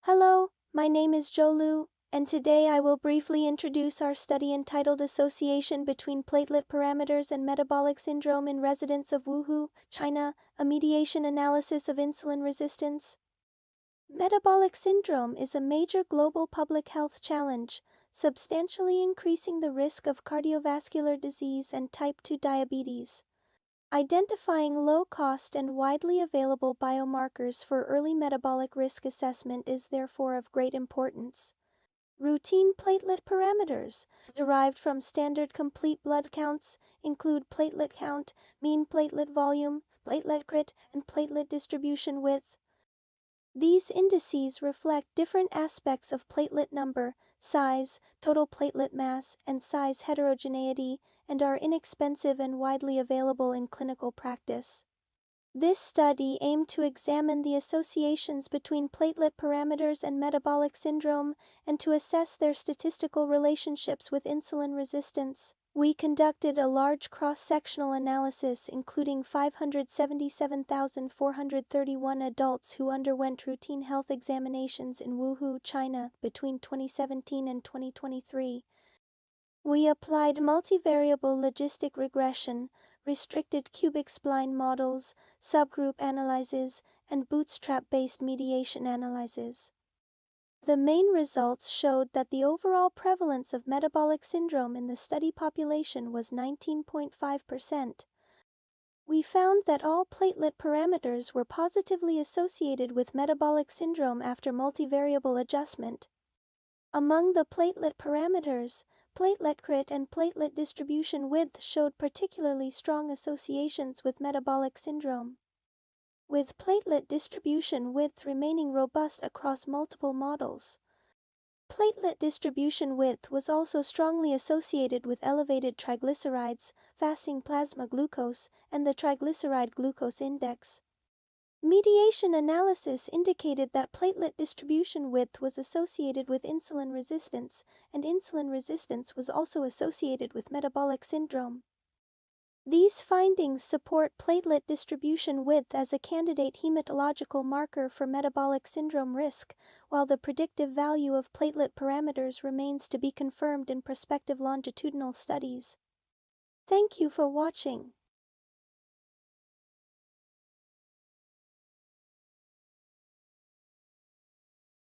Hello, my name is Lu, and today I will briefly introduce our study entitled Association between Platelet Parameters and Metabolic Syndrome in Residents of Wuhu, China, a mediation analysis of insulin resistance. Metabolic syndrome is a major global public health challenge, substantially increasing the risk of cardiovascular disease and type 2 diabetes. Identifying low-cost and widely available biomarkers for early metabolic risk assessment is therefore of great importance. Routine platelet parameters, derived from standard complete blood counts, include platelet count, mean platelet volume, platelet crit, and platelet distribution width. These indices reflect different aspects of platelet number, size, total platelet mass, and size heterogeneity, and are inexpensive and widely available in clinical practice. This study aimed to examine the associations between platelet parameters and metabolic syndrome and to assess their statistical relationships with insulin resistance. We conducted a large cross-sectional analysis including 577,431 adults who underwent routine health examinations in Wuhu, China, between 2017 and 2023. We applied multivariable logistic regression, restricted cubic spline models, subgroup analyses, and bootstrap-based mediation analyses. The main results showed that the overall prevalence of metabolic syndrome in the study population was 19.5%. We found that all platelet parameters were positively associated with metabolic syndrome after multivariable adjustment. Among the platelet parameters, platelet crit and platelet distribution width showed particularly strong associations with metabolic syndrome, with platelet distribution width remaining robust across multiple models. Platelet distribution width was also strongly associated with elevated triglycerides, fasting plasma glucose, and the triglyceride glucose index. Mediation analysis indicated that platelet distribution width was associated with insulin resistance, and insulin resistance was also associated with metabolic syndrome. These findings support platelet distribution width as a candidate hematological marker for metabolic syndrome risk, while the predictive value of platelet parameters remains to be confirmed in prospective longitudinal studies. Thank you for watching.